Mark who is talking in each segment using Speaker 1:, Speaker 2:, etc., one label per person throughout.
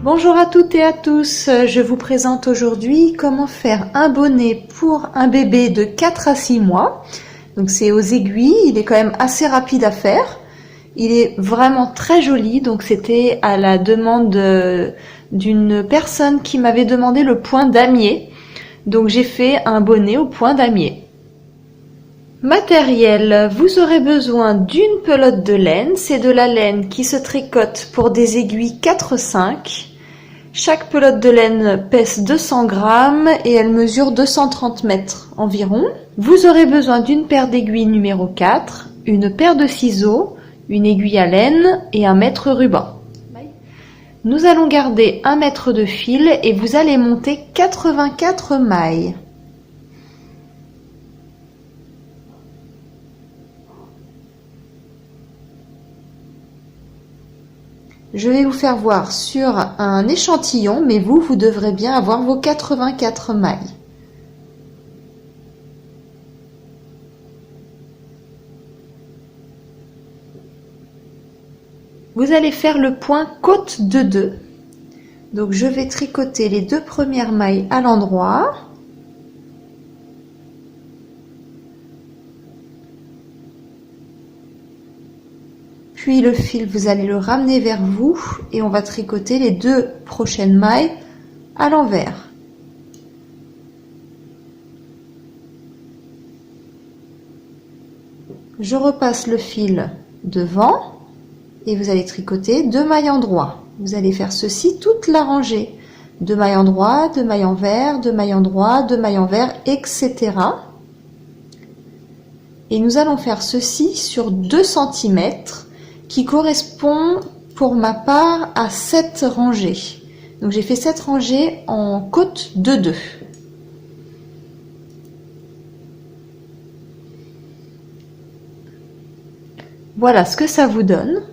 Speaker 1: Bonjour à toutes et à tous, je vous présente aujourd'hui comment faire un bonnet pour un bébé de 4 à 6 mois. Donc c'est aux aiguilles, il est quand même assez rapide à faire. Il est vraiment très joli, donc c'était à la demande d'une personne qui m'avait demandé le point damier. Donc j'ai fait un bonnet au point damier. Matériel, vous aurez besoin d'une pelote de laine, c'est de la laine qui se tricote pour des aiguilles 4-5. Chaque pelote de laine pèse 200 grammes et elle mesure 230 mètres environ. Vous aurez besoin d'une paire d'aiguilles numéro 4, une paire de ciseaux, une aiguille à laine et un mètre ruban. Nous allons garder 1 mètre de fil et vous allez monter 84 mailles. Je vais vous faire voir sur un échantillon, mais vous devrez bien avoir vos 84 mailles. Vous allez faire le point côte de 2. Donc je vais tricoter les 2 premières mailles à l'endroit. Puis le fil, vous allez le ramener vers vous et on va tricoter les 2 prochaines mailles à l'envers. Je repasse le fil devant et vous allez tricoter 2 mailles en droit. Vous allez faire ceci toute la rangée. 2 mailles en droit, 2 mailles envers, 2 mailles en droit, 2 mailles envers, etc. Et nous allons faire ceci sur 2 cm. Qui correspond pour ma part à 7 rangées. Donc j'ai fait 7 rangées en côte de 2. Voilà ce que ça vous donne.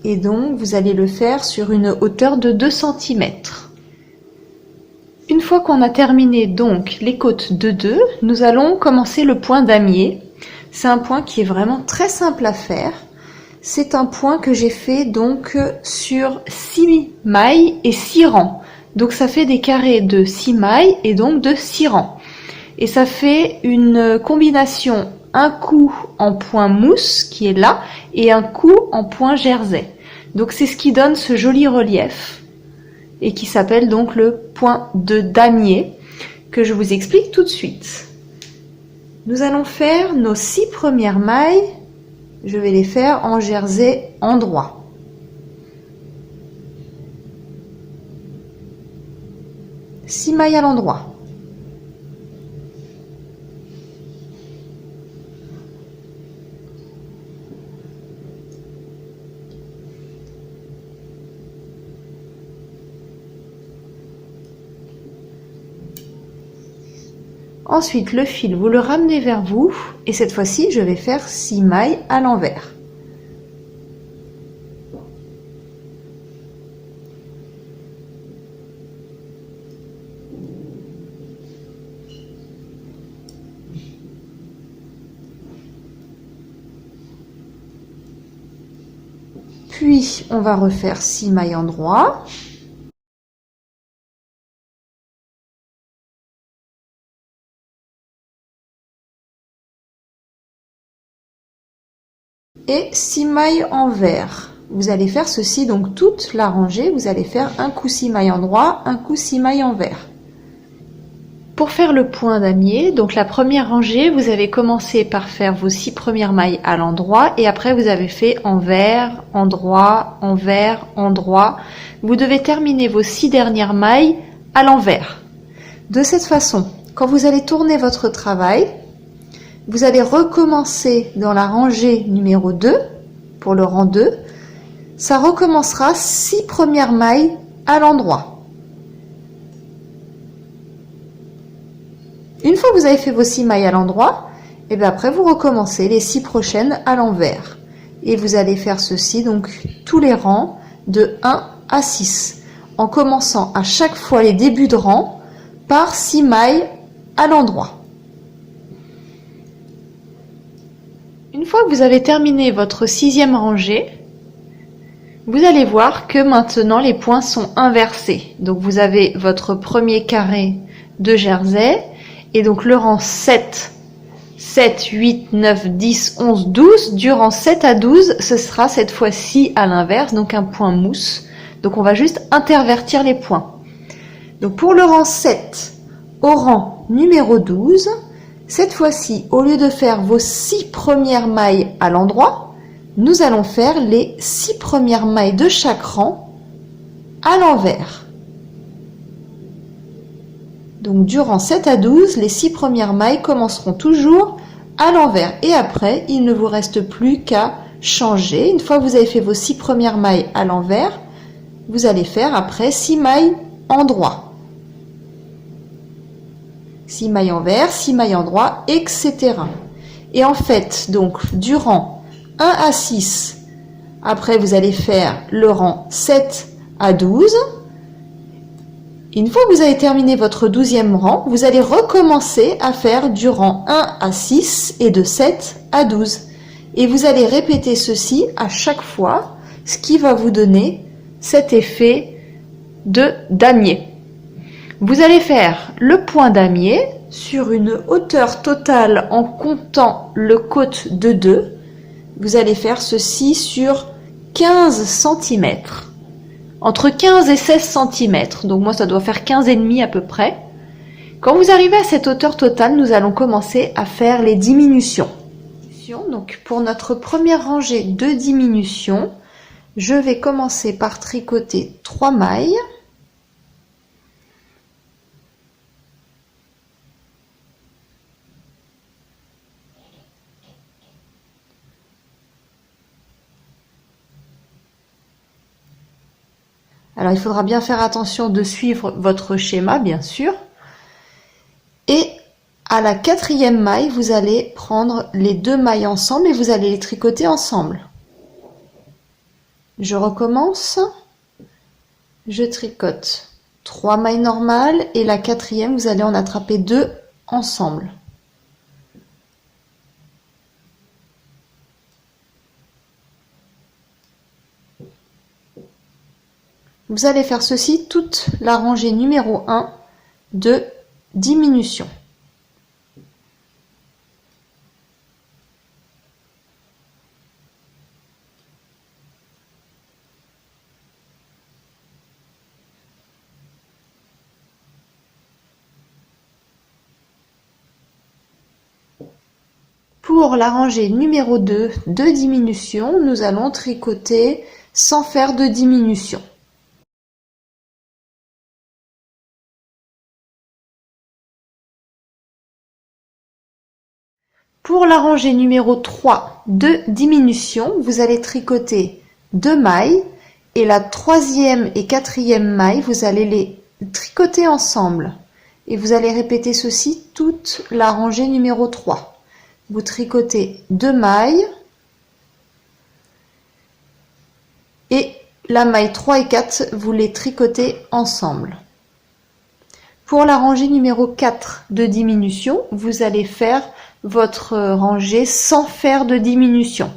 Speaker 1: Et donc vous allez le faire sur une hauteur de 2 cm. Une fois qu'on a terminé donc les côtes de 2, nous allons commencer le point damier. C'est un point qui est vraiment très simple à faire. C'est un point que j'ai fait donc sur 6 mailles et 6 rangs. Donc ça fait des carrés de 6 mailles et donc de 6 rangs. Et ça fait une combination, un coup en point mousse qui est là et un coup en point jersey. Donc c'est ce qui donne ce joli relief et qui s'appelle donc le point de damier que je vous explique tout de suite. Nous allons faire nos 6 premières mailles. Je vais les faire en jersey endroit. Six mailles à l'endroit. Ensuite, le fil, vous le ramenez vers vous et cette fois-ci, je vais faire 6 mailles à l'envers. Puis, on va refaire 6 mailles en droit. Et 6 mailles envers. Vous allez faire ceci donc toute la rangée. Vous allez faire un coup 6 mailles en droit, un coup 6 mailles envers. Pour faire le point damier, donc la première rangée, vous avez commencé par faire vos 6 premières mailles à l'endroit et après vous avez fait envers, endroit, envers, endroit. Vous devez terminer vos 6 dernières mailles à l'envers. De cette façon, quand vous allez tourner votre travail, vous allez recommencer dans la rangée numéro 2, pour le rang 2, ça recommencera 6 premières mailles à l'endroit. Une fois que vous avez fait vos 6 mailles à l'endroit, et bien après vous recommencez les 6 prochaines à l'envers. Et vous allez faire ceci, donc tous les rangs de 1 à 6, en commençant à chaque fois les débuts de rang par 6 mailles à l'endroit. Une fois que vous avez terminé votre 6e rangée, Vous allez voir que maintenant les points sont inversés. Donc vous avez votre premier carré de jersey et donc le rang 7, 7, 8, 9, 10, 11, 12. Du rang 7 à 12, ce sera cette fois-ci à l'inverse, donc un point mousse. Donc on va juste intervertir les points. Donc pour le rang 7, au rang numéro 12, cette fois-ci, au lieu de faire vos 6 premières mailles à l'endroit, nous allons faire les 6 premières mailles de chaque rang à l'envers. Donc du rang 7 à 12, les 6 premières mailles commenceront toujours à l'envers. Et après, il ne vous reste plus qu'à changer. Une fois que vous avez fait vos 6 premières mailles à l'envers, vous allez faire après 6 mailles en droit. 6 mailles envers, 6 mailles en droit, etc. Et en fait, donc, du rang 1 à 6, après vous allez faire le rang 7 à 12. Une fois que vous avez terminé votre 12e rang, vous allez recommencer à faire du rang 1 à 6 et de 7 à 12. Et vous allez répéter ceci à chaque fois, ce qui va vous donner cet effet de damier. Vous allez faire le point damier sur une hauteur totale en comptant le côte de 2. Vous allez faire ceci sur 15 cm. Entre 15 et 16 cm. Donc moi ça doit faire 15,5 à peu près. Quand vous arrivez à cette hauteur totale, nous allons commencer à faire les diminutions. Donc pour notre première rangée de diminution, je vais commencer par tricoter 3 mailles. Alors, il faudra bien faire attention de suivre votre schéma, bien sûr. Et à la 4e maille, vous allez prendre les 2 mailles ensemble et vous allez les tricoter ensemble. Je recommence. Je tricote 3 mailles normales et la 4e, vous allez en attraper 2 ensemble. Vous allez faire ceci toute la rangée numéro 1 de diminution. Pour la rangée numéro 2 de diminution, nous allons tricoter sans faire de diminution. Pour la rangée numéro 3 de diminution, vous allez tricoter 2 mailles et la 3e et 4e maille, vous allez les tricoter ensemble. Et vous allez répéter ceci toute la rangée numéro 3. Vous tricotez 2 mailles et la maille 3 et 4, vous les tricotez ensemble. Pour la rangée numéro 4 de diminution, vous allez faire votre rangée sans faire de diminution.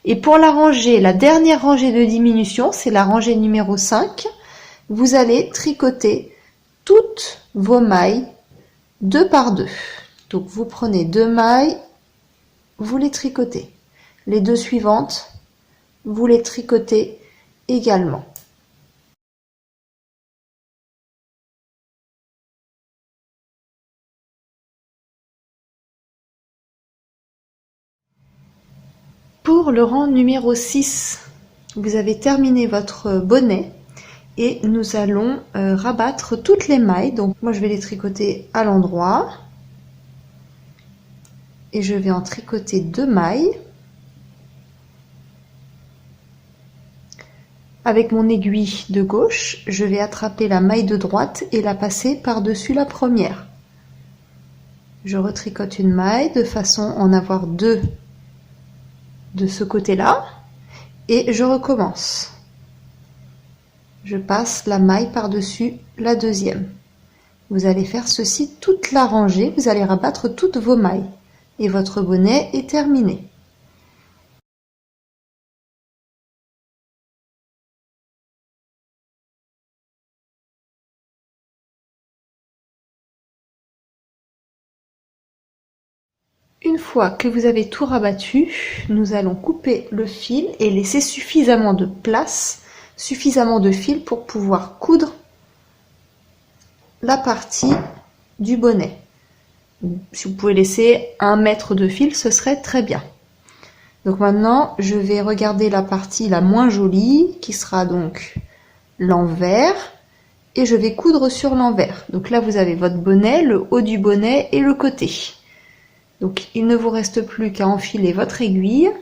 Speaker 1: Et pour la dernière rangée de diminution, c'est la rangée numéro 5, vous allez tricoter toutes vos mailles 2 par 2. Donc vous prenez 2 mailles, vous les tricotez. Les 2 suivantes, vous les tricotez également. Pour le rang numéro 6, vous avez terminé votre bonnet et nous allons rabattre toutes les mailles. Donc moi je vais les tricoter à l'endroit et je vais en tricoter 2 mailles. Avec mon aiguille de gauche, je vais attraper la maille de droite et la passer par-dessus la première. Je retricote une maille de façon à en avoir 2 de ce côté-là et je recommence. Je passe la maille par-dessus la deuxième. Vous allez faire ceci toute la rangée, vous allez rabattre toutes vos mailles et votre bonnet est terminé. Une fois que vous avez tout rabattu, nous allons couper le fil et laisser suffisamment de place, suffisamment de fil pour pouvoir coudre la partie du bonnet. Si vous pouvez laisser 1 mètre de fil, ce serait très bien. Donc maintenant, je vais regarder la partie la moins jolie, qui sera donc l'envers, et je vais coudre sur l'envers. Donc là, vous avez votre bonnet, le haut du bonnet et le côté. Donc il ne vous reste plus qu'à enfiler votre aiguille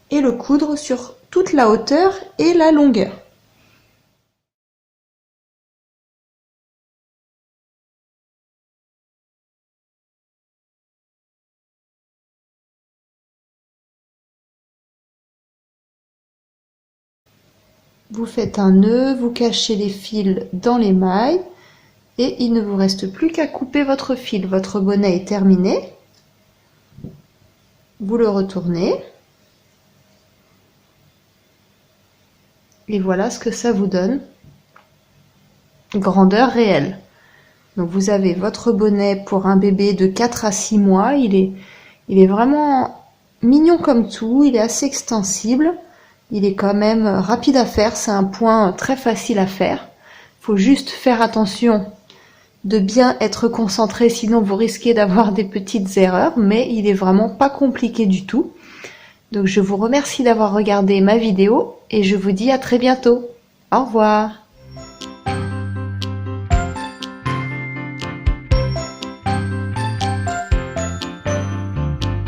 Speaker 1: et le coudre sur toute la hauteur et la longueur. Vous faites un nœud, vous cachez les fils dans les mailles et il ne vous reste plus qu'à couper votre fil. Votre bonnet est terminé. Vous le retournez. Et voilà ce que ça vous donne. Grandeur réelle. Donc vous avez votre bonnet pour un bébé de 4 à 6 mois. Il est vraiment mignon comme tout. Il est assez extensible. Il est quand même rapide à faire, c'est un point très facile à faire. Il faut juste faire attention de bien être concentré, sinon vous risquez d'avoir des petites erreurs, mais il est vraiment pas compliqué du tout. Donc je vous remercie d'avoir regardé ma vidéo et je vous dis à très bientôt. Au revoir.